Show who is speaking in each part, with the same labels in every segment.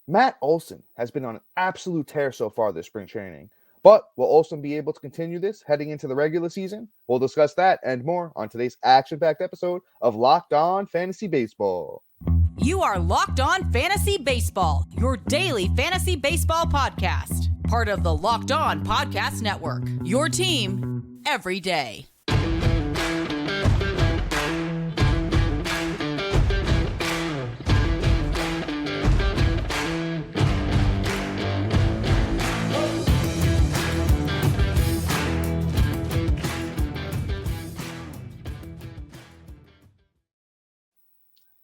Speaker 1: Matt Olson has been on an absolute tear so far this spring training. But will Olson be able to continue this heading into the regular season? We'll discuss that and more on today's action-packed episode of Locked On Fantasy Baseball.
Speaker 2: You are Locked On Fantasy Baseball, your daily fantasy baseball podcast. Part of the Locked On Podcast Network, your team every day.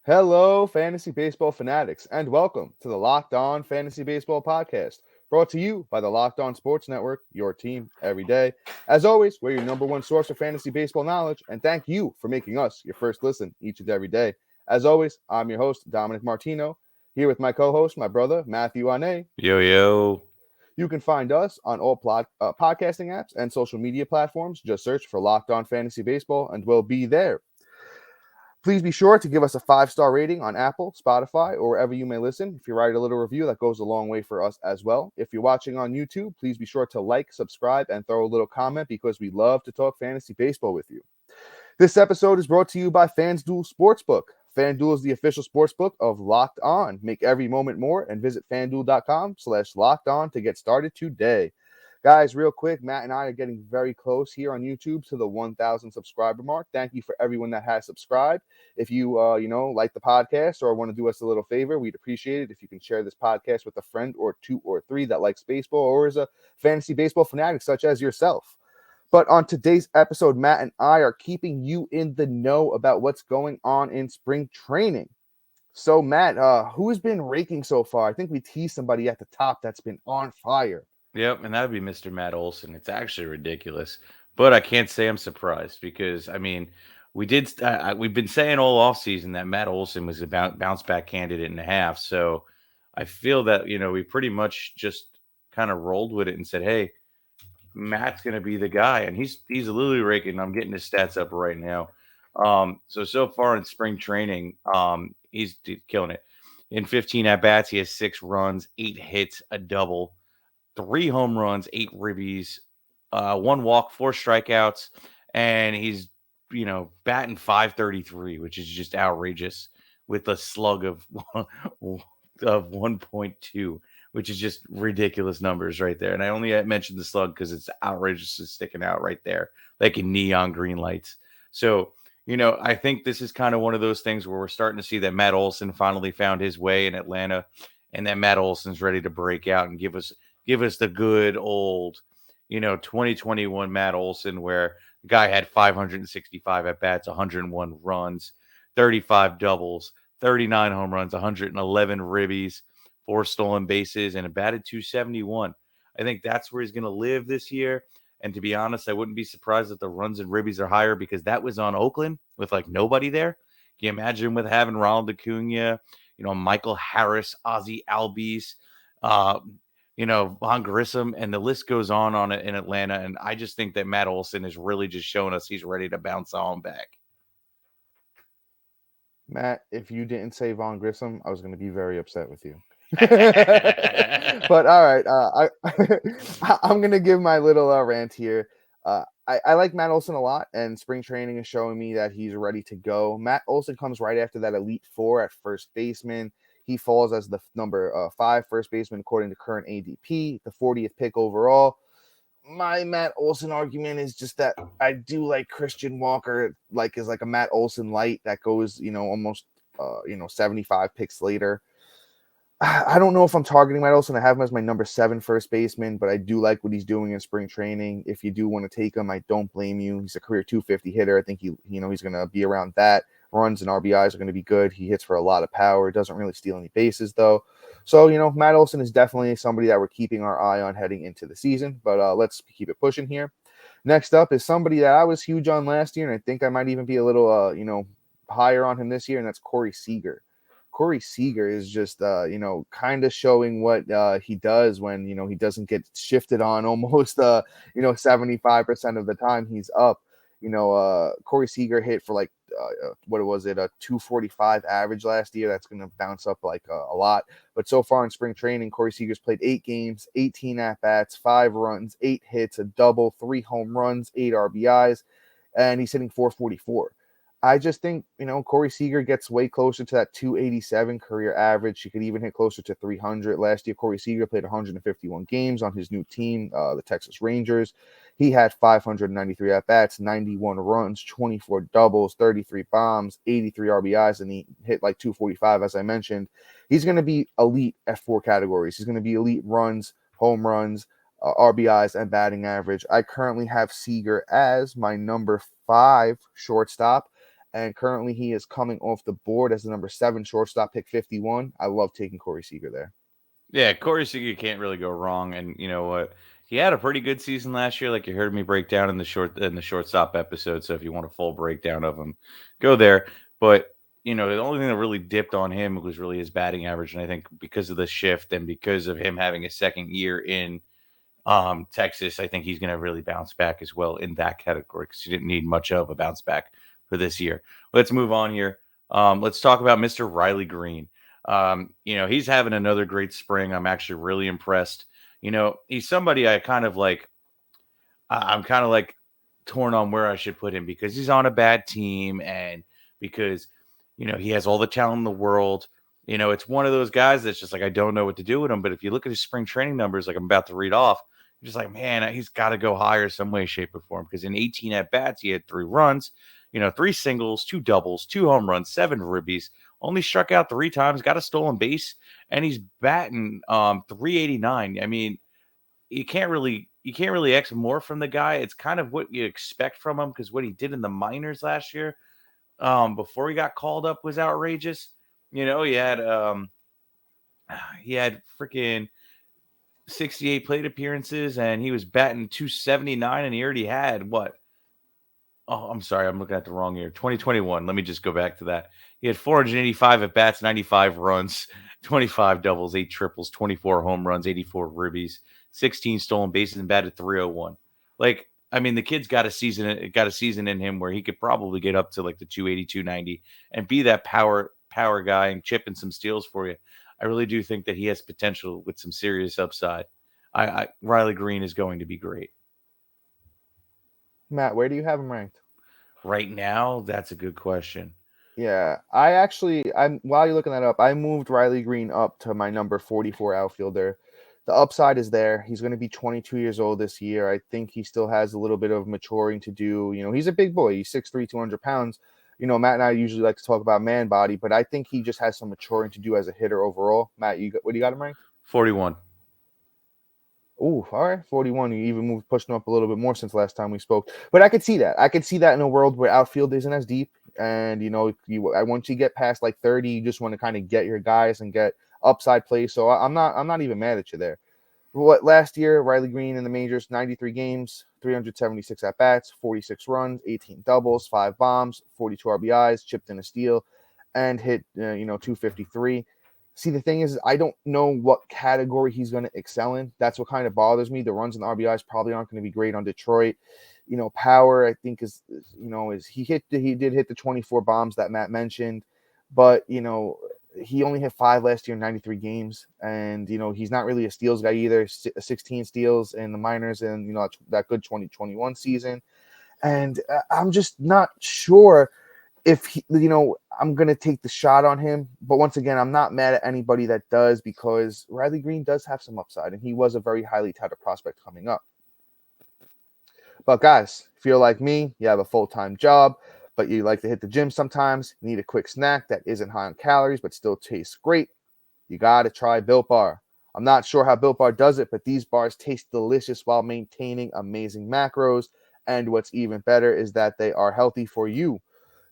Speaker 1: Hello, fantasy baseball fanatics, and welcome to the Locked On Fantasy Baseball podcast, brought to you by the Locked On Sports Network, your team every day. As always, we're your number one source of fantasy baseball knowledge, and thank you for making us your first listen each and every day. As always, I'm your host, Dominic Martino, here with my co-host, my brother, Matthew Ane.
Speaker 3: Yo.
Speaker 1: You can find us on all podcasting apps and social media platforms. Just search for Locked On Fantasy Baseball, and we'll be there. Please be sure to give us a 5-star rating on Apple, Spotify, or wherever you may listen. If you write a little review, that goes a long way for us as well. If you're watching on YouTube, please be sure to like, subscribe, and throw a little comment because we love to talk fantasy baseball with you. This episode is brought to you by FanDuel Sportsbook. FanDuel is the official sportsbook of Locked On. Make every moment more and visit FanDuel.com/Locked On to get started today. Guys, real quick, Matt and I are getting very close here on YouTube to the 1,000 subscriber mark. Thank you for everyone that has subscribed. If you, like the podcast or want to do us a little favor, we'd appreciate it if you can share this podcast with a friend or two or three that likes baseball or is a fantasy baseball fanatic such as yourself. But on today's episode, Matt and I are keeping you in the know about what's going on in spring training. So, Matt, who has been raking so far? I think we teased somebody at the top that's been on fire.
Speaker 3: Yep, and that would be Mr. Matt Olson. It's actually ridiculous, but I can't say I'm surprised because we've been saying all offseason that Matt Olson was a bounce back candidate and a half. So I feel that we pretty much just kind of rolled with it and said, hey, Matt's going to be the guy, and he's literally raking. I'm getting his stats up right now. So far in spring training, he's killing it. In 15 at bats, he has 6 runs, 8 hits, a double. 3 home runs, 8 ribbies, 1 walk, 4 strikeouts, and he's batting .533, which is just outrageous, with a slug of 1.2, which is just ridiculous numbers right there. And I only mentioned the slug because it's outrageously sticking out right there, like in neon green lights. So I think this is kind of one of those things where we're starting to see that Matt Olson finally found his way in Atlanta, and that Matt Olson's ready to break out and give us the good old, 2021 Matt Olson, where the guy had 565 at bats, 101 runs, 35 doubles, 39 home runs, 111 ribbies, 4 stolen bases, and a batted .271. I think that's where he's going to live this year. And to be honest, I wouldn't be surprised if the runs and ribbies are higher because that was on Oakland with nobody there. Can you imagine with having Ronald Acuna, Michael Harris, Ozzie Albies, Von Grissom, and the list goes on it in Atlanta. And I just think that Matt Olson is really just showing us he's ready to bounce on back.
Speaker 1: Matt, if you didn't say Von Grissom, I was going to be very upset with you. But all right, I'm going to give my little rant here. I like Matt Olson a lot, and spring training is showing me that he's ready to go. Matt Olson comes right after that Elite Four at first baseman. He falls as the number 5 first baseman according to current ADP, the 40th pick overall. My Matt Olson argument is just that I do like Christian Walker, is like a Matt Olson light that goes, almost 75 picks later. I don't know if I'm targeting Matt Olson. I have him as my number 7 first baseman, but I do like what he's doing in spring training. If you do want to take him, I don't blame you. He's a career .250 hitter. I think he's going to be around that. Runs and RBIs are going to be good. He hits for a lot of power. Doesn't really steal any bases, though. So, Matt Olson is definitely somebody that we're keeping our eye on heading into the season. But let's keep it pushing here. Next up is somebody that I was huge on last year, and I think I might even be a little, higher on him this year, and that's Corey Seager. Corey Seager is just, kind of showing what he does when, he doesn't get shifted on almost, 75% of the time he's up. Corey Seager hit for what was it, a 245 average last year. That's going to bounce up like a lot. But so far in spring training, Corey Seager's played 8 games, 18 at-bats, 5 runs, 8 hits, a double, 3 home runs, 8 RBIs, and he's hitting 444. I just think, Corey Seager gets way closer to that 287 career average. He could even hit closer to 300. Last year, Corey Seager played 151 games on his new team, the Texas Rangers. He had 593 at-bats, 91 runs, 24 doubles, 33 bombs, 83 RBIs, and he hit like 245, as I mentioned. He's going to be elite at 4 categories. He's going to be elite runs, home runs, RBIs, and batting average. I currently have Seager as my number 5 shortstop. And currently he is coming off the board as the number 7 shortstop, pick 51. I love taking Corey Seager there.
Speaker 3: Yeah, Corey Seager can't really go wrong. And you know what? He had a pretty good season last year, like you heard me break down in the shortstop episode. So if you want a full breakdown of him, go there. But the only thing that really dipped on him was really his batting average. And I think because of the shift and because of him having a second year in Texas, I think he's going to really bounce back as well in that category because he didn't need much of a bounce back for this year. Let's move on here. Let's talk about Mr. Riley Greene. He's having another great spring. I'm actually really impressed. He's somebody I'm kind of like torn on where I should put him because he's on a bad team and because, he has all the talent in the world. It's one of those guys that's just like, I don't know what to do with him. But if you look at his spring training numbers, like I'm about to read off, you're just like, man, he's got to go higher some way, shape, or form. Because in 18 at-bats, he had 3 runs, 3 singles, 2 doubles, 2 home runs, 7 ribbies, only struck out 3 times, got a stolen base, and he's batting 389. I mean, you can't really expect more from the guy. It's kind of what you expect from him because what he did in the minors last year, before he got called up, was outrageous. He had freaking 68 plate appearances, and he was batting 279, and he already had what? Oh, I'm sorry. I'm looking at the wrong year. 2021. Let me just go back to that. He had 485 at bats, 95 runs, 25 doubles, 8 triples, 24 home runs, 84 ribbies, 16 stolen bases, and batted 301. Like, I mean, the kid's got a season in him where he could probably get up to like the 280, 290 and be that power guy and chipping some steals for you. I really do think that he has potential with some serious upside. Riley Greene is going to be great.
Speaker 1: Matt, where do you have him ranked?
Speaker 3: Right now, that's a good question.
Speaker 1: Yeah, while you're looking that up, I moved Riley Greene up to my number 44 outfielder. The upside is there. He's going to be 22 years old this year. I think he still has a little bit of maturing to do. He's a big boy. He's 6'3", 200 pounds. Matt and I usually like to talk about man body, but I think he just has some maturing to do as a hitter overall. Matt, what do you got him ranked?
Speaker 3: 41.
Speaker 1: Oh, all right, 41. You even pushed him up a little bit more since last time we spoke. But I could see that. I could see that in a world where outfield isn't as deep, and once you get past like 30, you just want to kind of get your guys and get upside plays. So I'm not even mad at you there. What last year, Riley Greene in the majors, 93 games, 376 at bats, 46 runs, 18 doubles, 5 bombs, 42 RBIs, chipped in a steal, and hit 253. See, the thing is, I don't know what category he's going to excel in. That's what kind of bothers me. The runs and the RBIs probably aren't going to be great on Detroit. Power, I think is he did hit the 24 bombs that Matt mentioned, but he only hit 5 last year in 93 games, and he's not really a steals guy either. 16 steals in the minors, and that good 2021 season, and I'm just not sure if I'm going to take the shot on him. But once again, I'm not mad at anybody that does because Riley Greene does have some upside, and he was a very highly touted prospect coming up. But guys, if you're like me, you have a full-time job, but you like to hit the gym sometimes, you need a quick snack that isn't high on calories but still tastes great, you got to try Built Bar. I'm not sure how Built Bar does it, but these bars taste delicious while maintaining amazing macros. And what's even better is that they are healthy for you.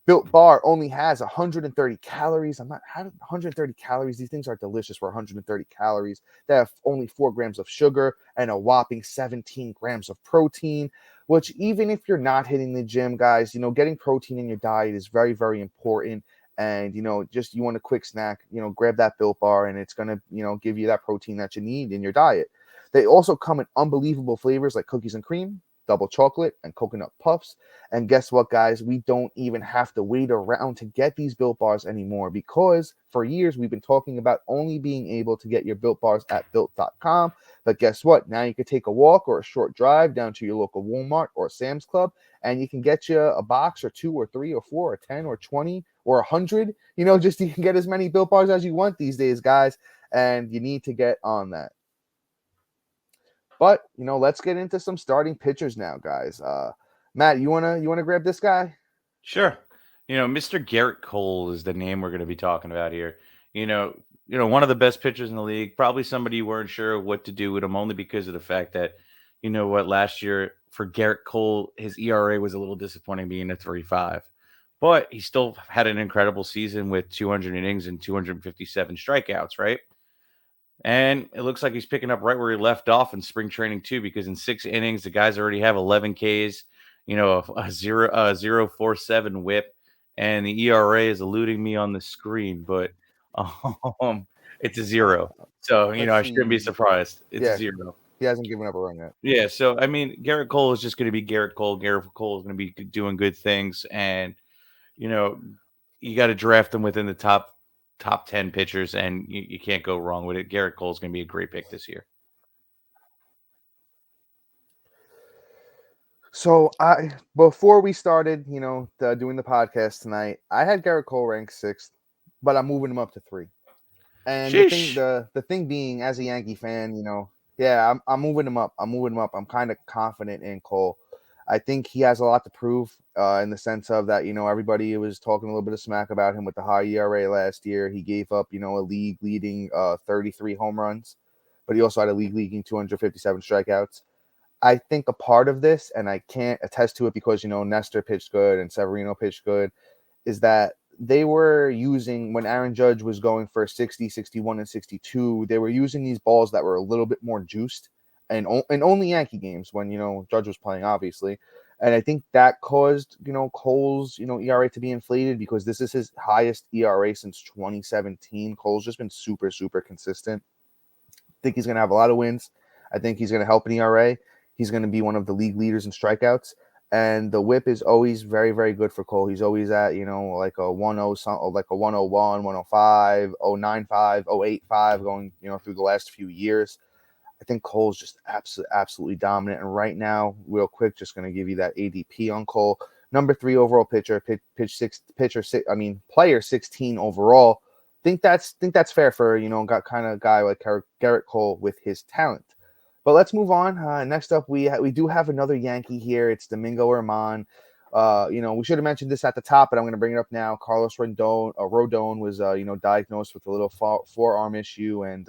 Speaker 1: Built Bar only has 130 calories. 130 calories. These things are delicious for 130 calories. They have only 4 grams of sugar and a whopping 17 grams of protein, which even if you're not hitting the gym, guys, getting protein in your diet is very, very important. And, you want a quick snack, grab that Built Bar and it's going to, give you that protein that you need in your diet. They also come in unbelievable flavors like cookies and cream, double chocolate and coconut puffs. And guess what, guys? We don't even have to wait around to get these Built Bars anymore, because for years we've been talking about only being able to get your Built Bars at Built.com. But guess what? Now you can take a walk or a short drive down to your local Walmart or Sam's Club, and you can get you a box or 2 or 3 or 4 or 10 or 20 or 100. Just you can get as many Built Bars as you want these days, guys, and you need to get on that. But let's get into some starting pitchers now, guys. Matt, you wanna grab this guy?
Speaker 3: Sure. Mr. Gerrit Cole is the name we're going to be talking about here. One of the best pitchers in the league. Probably somebody you weren't sure what to do with him, only because of the fact that, last year for Gerrit Cole, his ERA was a little disappointing, being a 3.5. But he still had an incredible season with 200 innings and 257 strikeouts, right? And it looks like he's picking up right where he left off in spring training too, because in 6 innings, the guys already have 11 Ks, a 0.47 WHIP, and the ERA is eluding me on the screen, but it's a 0. So I shouldn't be surprised. It's a 0.
Speaker 1: He hasn't given up a run yet.
Speaker 3: Yeah. So Gerrit Cole is just going to be Gerrit Cole. Gerrit Cole is going to be doing good things, and you got to draft him within the top 10 pitchers, and you can't go wrong with it. Gerrit Cole is going to be a great pick this year.
Speaker 1: So before we started, doing the podcast tonight, I had Gerrit Cole ranked 6th, but I'm moving him up to 3. And the thing being, as a Yankee fan, I'm moving him up. I'm kind of confident in Cole. I think he has a lot to prove in the sense of that, everybody was talking a little bit of smack about him with the high ERA last year. He gave up, a league-leading 33 home runs, but he also had a league-leading 257 strikeouts. I think a part of this, and I can't attest to it because, Nestor pitched good and Severino pitched good, is that they were using, when Aaron Judge was going for 60, 61, and 62, they were using these balls that were a little bit more juiced, and only Yankee games when, Judge was playing, obviously. And I think that caused, Cole's, ERA to be inflated, because this is his highest ERA since 2017. Cole's just been super, super consistent. I think he's going to have a lot of wins. I think he's going to help an ERA. He's going to be one of the league leaders in strikeouts. And the whip is always very, very good for Cole. He's always at, like a 1-0, like a 101, 105, 095, 085 going, through the last few years. I think Cole's just absolutely dominant. And right now, real quick, just going to give you that ADP on Cole. Number 3 overall pitcher, player 16 overall. Think that's fair for, got kind of guy like Gerrit Cole with his talent. But let's move on. Next up, we do have another Yankee here. It's Domingo German. We should have mentioned this at the top, but I'm going to bring it up now. Carlos Rodon was, diagnosed with a little forearm issue, and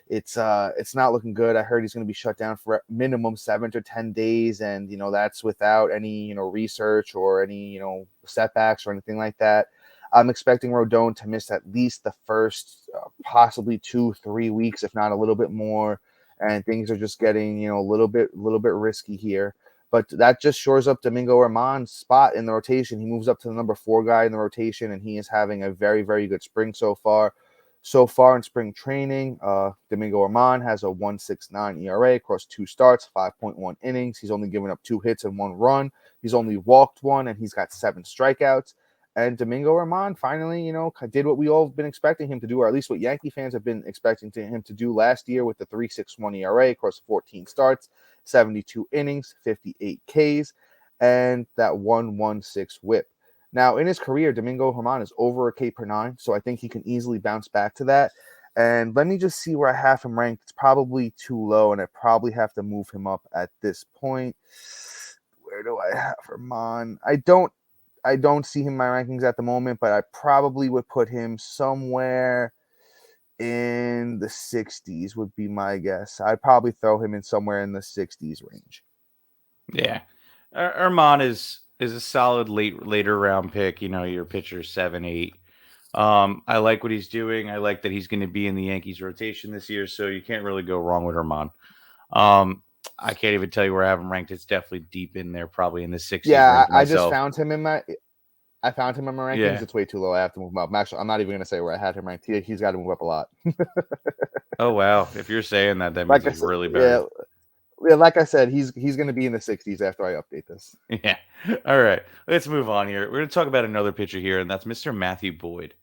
Speaker 1: it's not looking good. I heard he's going to be shut down for minimum 7 to 10 days, and that's without any research or any setbacks or anything like that. I'm expecting Rodon to miss at least the first possibly 2-3 weeks, if not a little bit more. And things are just getting, a little bit risky here. But that just shores up Domingo German's spot in the rotation. He moves up to the number 4 guy in the rotation, and he is having a very, very good spring so far. So far in spring training, Domingo German has a 1.69 ERA across 2 starts, 5.1 innings. He's only given up 2 hits and 1 run. He's only walked 1, and he's got 7 strikeouts. And Domingo German finally, did what we all have been expecting him to do, or at least what Yankee fans have been expecting him to do last year with the 3.61 ERA across 14 starts, 72 innings, 58 Ks, and that 1.16 WHIP. Now, in his career, Domingo German is over a K per 9, so I think he can easily bounce back to that. And let me just see where I have him ranked. It's probably too low, and I probably have to move him up at this point. Where do I have German? I don't see him in my rankings at the moment, but I probably would put him somewhere in the 60s would be my guess. I'd probably throw him in somewhere in the 60s range.
Speaker 3: Yeah. German is a solid later round pick, your pitcher 7, 8. I like what he's doing. I like that he's going to be in the Yankees rotation this year, so you can't really go wrong with German. I can't even tell you where I have him ranked. It's definitely deep in there, probably in the 60s.
Speaker 1: Yeah, I just found him in my rankings.
Speaker 3: Yeah.
Speaker 1: It's way too low. I have to move him up. Actually, I'm not even going to say where I had him ranked. He's got to move up a lot.
Speaker 3: Oh, wow. If you're saying that means he's really bad.
Speaker 1: Yeah, like I said, he's going to be in the 60s after I update this.
Speaker 3: Yeah. All right. Let's move on here. We're going to talk about another pitcher here, and that's Mr. Matthew Boyd.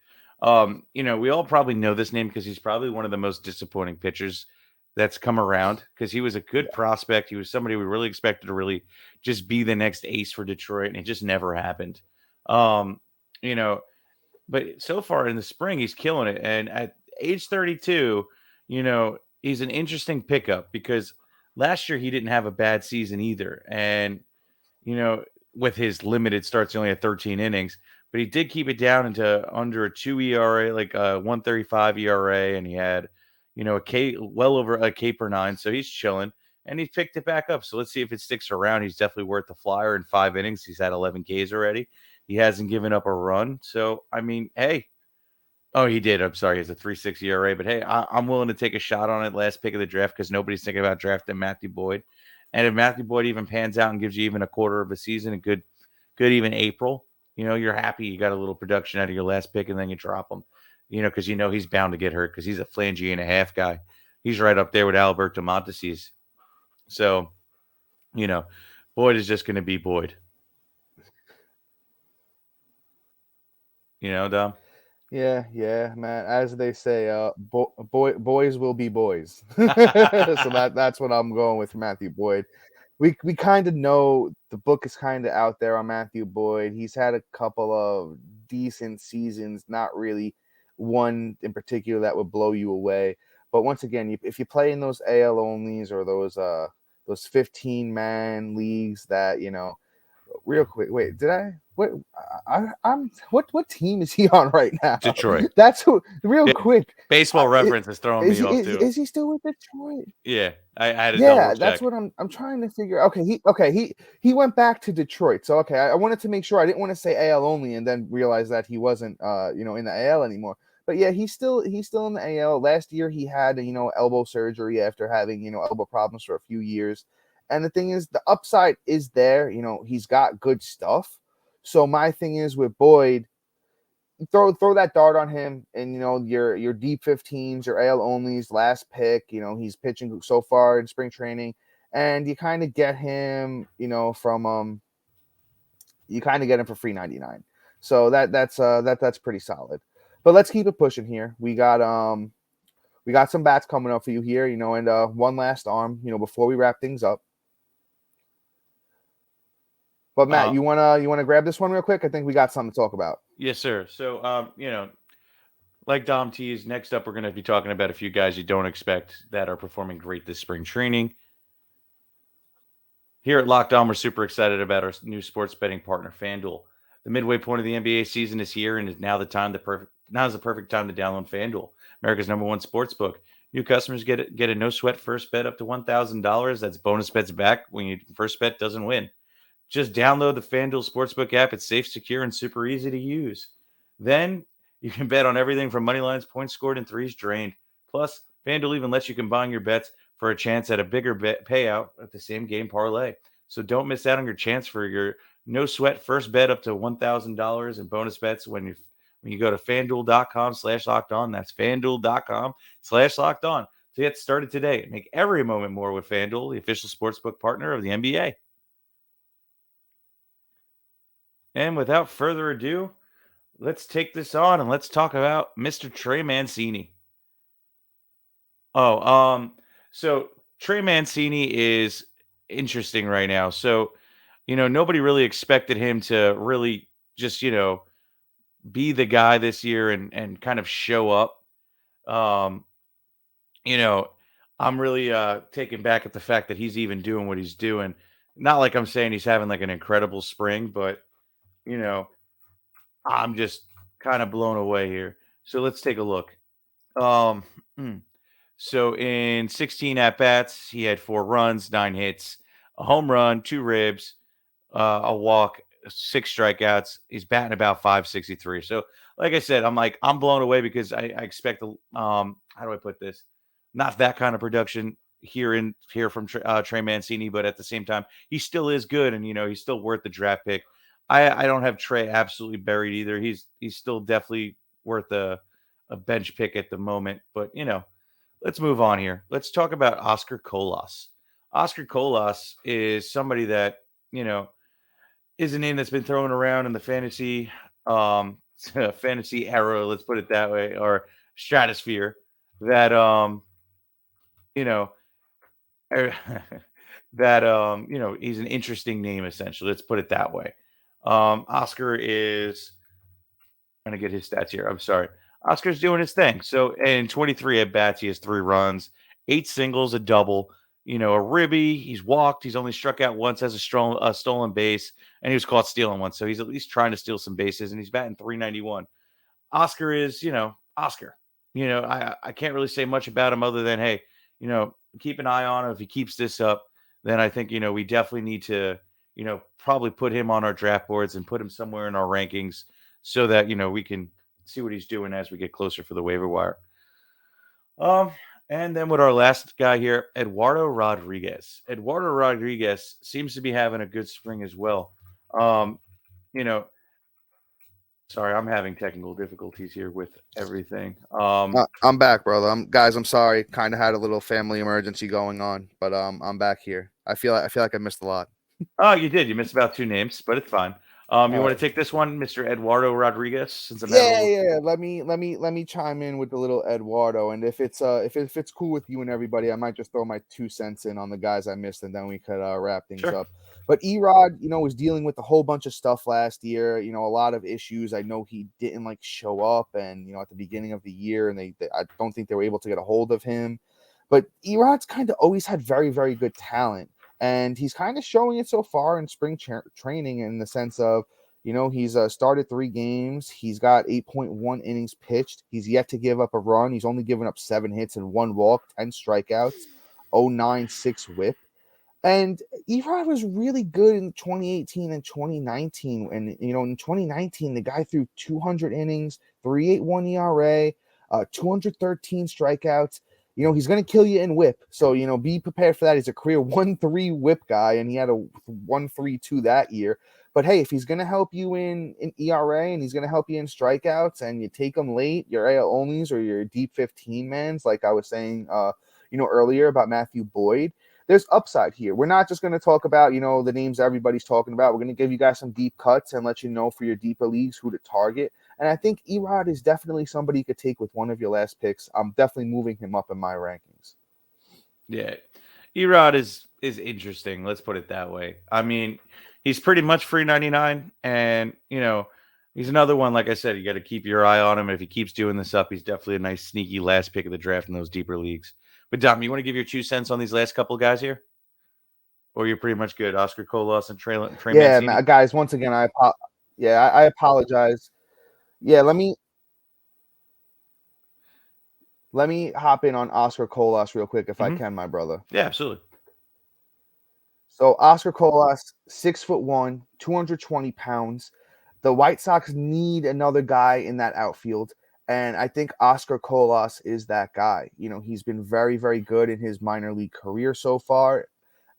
Speaker 3: We all probably know this name because he's probably one of the most disappointing pitchers that's come around because he was a good prospect. He was somebody we really expected to really just be the next ace for Detroit, and it just never happened. Um, you know, but so far in the spring, he's killing it. And at age 32, he's an interesting pickup because last year he didn't have a bad season either. And you know, with his limited starts, he only had 13 innings, but he did keep it down into under a 2 ERA, like a 135 ERA, and he had, a K well over a K per nine. So he's chilling and he's picked it back up. So let's see if it sticks around. He's definitely worth the flyer in 5 innings. He's had 11 Ks already. He hasn't given up a run. So, I mean, hey, oh, he did. I'm sorry. He has a 3.6 ERA, but hey, I'm willing to take a shot on it. Last pick of the draft because nobody's thinking about drafting Matthew Boyd. And if Matthew Boyd even pans out and gives you even a quarter of a season, a good even April, you're happy you got a little production out of your last pick and then you drop him, because he's bound to get hurt because he's a flangy and a half guy. He's right up there with Alberto Monteses. So, Boyd is just going to be Boyd. Dom?
Speaker 1: Yeah, man. As they say, boys will be boys. So that's what I'm going with Matthew Boyd. We kind of know the book is kind of out there on Matthew Boyd. He's had a couple of decent seasons, not really one in particular that would blow you away. But once again, if you play in those AL onlys or those 15-man leagues that real quick, wait, did I? What? I'm what team is he on right now?
Speaker 3: Detroit.
Speaker 1: That's who. Real quick.
Speaker 3: Baseball Reference is throwing me off too.
Speaker 1: Is he still with Detroit?
Speaker 3: Yeah, I had to double check.
Speaker 1: That's what I'm trying to figure. He went back to Detroit. So I wanted to make sure. I didn't want to say AL only and then realize that he wasn't in the AL anymore. But yeah, he's still in the AL. Last year he had elbow surgery after having elbow problems for a few years. And the thing is, the upside is there. He's got good stuff. So my thing is with Boyd, throw that dart on him, and your deep 15s, your AL onlys, last pick. He's pitching so far in spring training, and you kind of get him, from you kind of get him for free 99. So that's pretty solid. But let's keep it pushing here. We got some bats coming up for you here, and one last arm, before we wrap things up. But Matt, you wanna grab this one real quick? I think we got something to talk about.
Speaker 3: Yes, sir. So, like Dom teased, next up we're going to be talking about a few guys you don't expect that are performing great this spring training. Here at Locked On, we're super excited about our new sports betting partner, FanDuel. The midway point of the NBA season is here, and now is the perfect time to download FanDuel, America's #1 sports book. New customers get a no sweat first bet up to $1,000. That's bonus bets back when your first bet doesn't win. Just download the FanDuel Sportsbook app. It's safe, secure, and super easy to use. Then you can bet on everything from money lines, points scored, and threes drained. Plus, FanDuel even lets you combine your bets for a chance at a bigger payout at the same game parlay. So don't miss out on your chance for your no sweat first bet up to $1,000 in bonus bets when you go to FanDuel.com/lockedon. That's FanDuel.com/lockedon to get started today. Make every moment more with FanDuel, the official sportsbook partner of the NBA. And without further ado, let's take this on and let's talk about Mr. Trey Mancini. So Trey Mancini is interesting right now. So, nobody really expected him to really just, be the guy this year and kind of show up. You know, I'm really taken back at the fact that he's even doing what he's doing. Not like I'm saying he's having like an incredible spring, but you know, I'm just kind of blown away here. So let's take a look. Um, hmm. So in 16 at bats, he had 4 runs, 9 hits, a home run, 2 ribs, a walk, 6 strikeouts. He's batting about 563. So, like I said, I'm blown away because I expect how do I put this? Not that kind of production here from Trey Mancini, but at the same time, he still is good, and he's still worth the draft pick. I don't have Trey absolutely buried either. He's still definitely worth a bench pick at the moment, but let's move on here. Let's talk about Oscar Colas. Oscar Colas is somebody that, is a name that's been thrown around in the fantasy era, let's put it that way, or stratosphere, that you know er, that he's an interesting name, essentially. Let's put it that way. Oscar is trying to get his stats here. I'm sorry. Oscar's doing his thing. So in 23 at bats, he has 3 runs, 8 singles, a double, a ribby. He's walked. He's only struck out once, has a stolen base, and he was caught stealing one. So he's at least trying to steal some bases, and he's batting 391. Oscar is, Oscar. I can't really say much about him other than, hey, keep an eye on him. If he keeps this up, then I think, we definitely need to, probably put him on our draft boards and put him somewhere in our rankings so that, we can see what he's doing as we get closer for the waiver wire. And then with our last guy here, Eduardo Rodriguez. Eduardo Rodriguez seems to be having a good spring as well. You know, Sorry, I'm having technical difficulties here with everything.
Speaker 1: I'm back, brother. I'm sorry. Kind of had a little family emergency going on, but I'm back here. I feel like I missed a lot.
Speaker 3: Oh, you did. You missed about 2 names, but it's fine. You want to take this one, Mr. Eduardo Rodriguez? Since I'm
Speaker 1: yeah. Let me chime in with the little Eduardo, and if it's cool with you and everybody, I might just throw my 2 cents in on the guys I missed, and then we could wrap things up. But Erod, was dealing with a whole bunch of stuff last year. A lot of issues. I know he didn't show up, and at the beginning of the year, and I don't think they were able to get a hold of him. But Erod's kind of always had very, very good talent, and he's kind of showing it so far in spring training in the sense of, he's started 3 games. He's got 8.1 innings pitched. He's yet to give up a run. He's only given up 7 hits and 1 walk, 10 strikeouts, 0.96 whip. And Erod was really good in 2018 and 2019. And, in 2019, the guy threw 200 innings, 3.81 ERA, 213 strikeouts. He's going to kill you in whip. So, be prepared for that. He's a career 1.3 whip guy, and he had a 1.32 that year. But, hey, if he's going to help you in ERA and he's going to help you in strikeouts and you take him late, your AL onlys or your deep 15-mans, like I was saying, earlier about Matthew Boyd, there's upside here. We're not just going to talk about, the names everybody's talking about. We're going to give you guys some deep cuts and let you know for your deeper leagues who to target. And I think Erod is definitely somebody you could take with one of your last picks. I'm definitely moving him up in my rankings.
Speaker 3: Yeah. Erod is interesting. Let's put it that way. I mean, he's pretty much free 99. And, he's another one, like I said, you got to keep your eye on him. If he keeps doing this up, he's definitely a nice, sneaky last pick of the draft in those deeper leagues. But Dom, you want to give your 2 cents on these last couple guys here? Or you're pretty much good? Oscar Colas and Trey Mancini?
Speaker 1: Guys, once again, I apologize. Yeah, let me hop in on Oscar Colas real quick if I can, my brother.
Speaker 3: Yeah, absolutely.
Speaker 1: So Oscar Colas, 6'1", 220 pounds. The White Sox need another guy in that outfield. And I think Oscar Colas is that guy. He's been very, very good in his minor league career so far.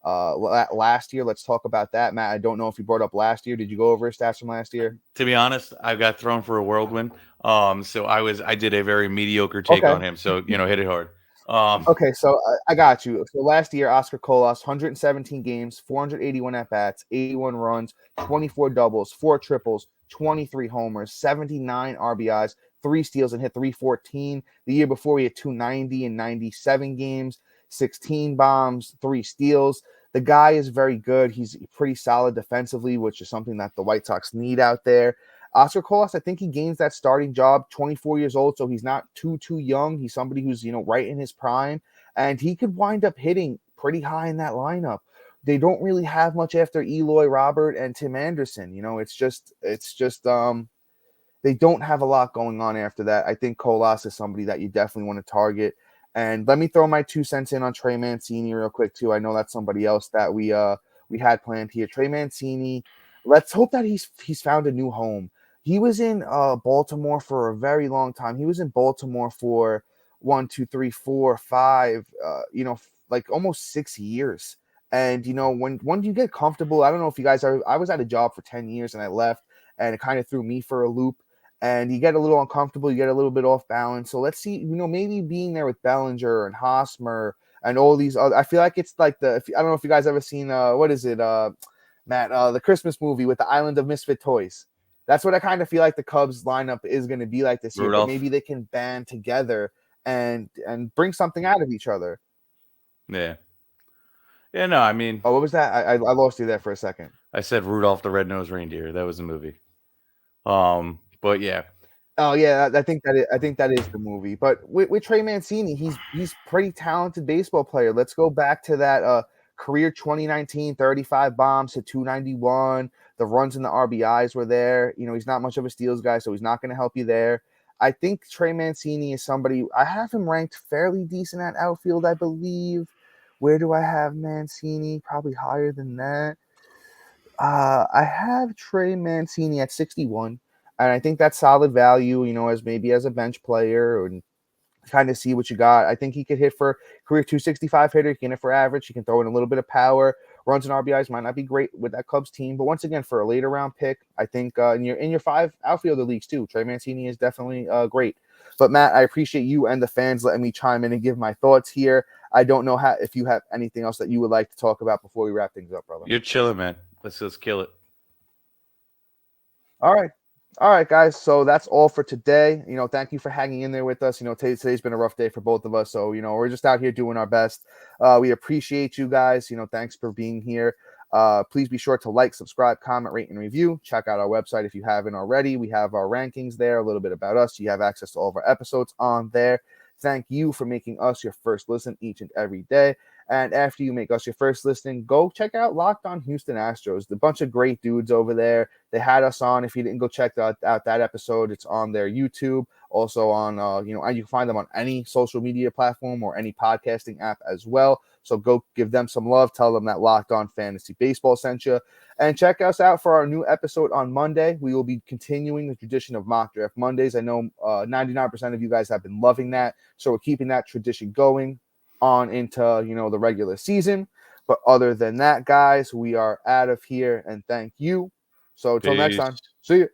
Speaker 1: Last year, let's talk about that. Matt, I don't know if you brought up last year. Did you go over his stats from last year?
Speaker 3: To be honest, I got thrown for a whirlwind. So I did a very mediocre take on him. So, hit it hard.
Speaker 1: Okay, so I got you. So last year, Oscar Colas, 117 games, 481 at-bats, 81 runs, 24 doubles, 4 triples, 23 homers, 79 RBIs, 3 steals, and hit 314. The year before, he had 290 in 97 games, 16 bombs, 3 steals. The guy is very good. He's pretty solid defensively, which is something that the White Sox need out there. Oscar Colas, I think he gains that starting job, 24 years old, so he's not too young. He's somebody who's, right in his prime, and he could wind up hitting pretty high in that lineup. They don't really have much after Eloy Robert and Tim Anderson. It's just they don't have a lot going on after that. I think Colas is somebody that you definitely want to target. And let me throw my 2 cents in on Trey Mancini real quick too. I know that's somebody else that we had planned here. Trey Mancini, let's hope that he's found a new home. He was in Baltimore for a very long time. He was in Baltimore for 1, 2, 3, 4, 5, almost 6 years. And, when you get comfortable, I don't know if you guys are, I was at a job for 10 years and I left, and it kind of threw me for a loop. and you get a little uncomfortable, you get a little bit off balance. So let's see, maybe being there with Bellinger and Hosmer and all these other, I feel like it's like I don't know if you guys ever seen, what is it, Matt, the Christmas movie with the Island of Misfit Toys. That's what I kind of feel like the Cubs lineup is going to be like this year, but maybe they can band together and bring something out of each other.
Speaker 3: Yeah. Yeah, no, I mean.
Speaker 1: Oh, what was that? I lost you there for a second.
Speaker 3: I said Rudolph the Red-Nosed Reindeer. That was a movie. But yeah.
Speaker 1: Oh yeah, I think that is the movie. But with Trey Mancini, he's pretty talented baseball player. Let's go back to that career 2019, 35 bombs to 291. The runs and the RBIs were there. He's not much of a steals guy, so he's not going to help you there. I think Trey Mancini is somebody, I have him ranked fairly decent at outfield, I believe. Where do I have Mancini? Probably higher than that. I have Trey Mancini at 61, and I think that's solid value, as maybe as a bench player and kind of see what you got. I think he could hit for career 265 hitter. He can hit for average. He can throw in a little bit of power. Runs and RBIs might not be great with that Cubs team, but once again, for a later round pick, I think in your 5 outfielder leagues too, Trey Mancini is definitely great. But Matt, I appreciate you and the fans letting me chime in and give my thoughts here. I don't know if you have anything else that you would like to talk about before we wrap things up, brother.
Speaker 3: You're chilling, man. Let's kill it.
Speaker 1: All right, guys. So that's all for today. Thank you for hanging in there with us. Today's been a rough day for both of us. So, we're just out here doing our best. We appreciate you guys. Thanks for being here. Please be sure to like, subscribe, comment, rate, and review. Check out our website if you haven't already. We have our rankings there, a little bit about us. You have access to all of our episodes on there. Thank you for making us your first listen each and every day. And after you make us your first listen, go check out Locked On Houston Astros. A bunch of great dudes over there. They had us on. If you didn't go check out that episode, it's on their YouTube. Also on, and you can find them on any social media platform or any podcasting app as well. So go give them some love. Tell them that Locked On Fantasy Baseball sent you. And check us out for our new episode on Monday. We will be continuing the tradition of Mock Draft Mondays. I know 99% of you guys have been loving that. So we're keeping that tradition going on into the regular season. But other than that, guys, we are out of here, and thank you. So until next time, see you.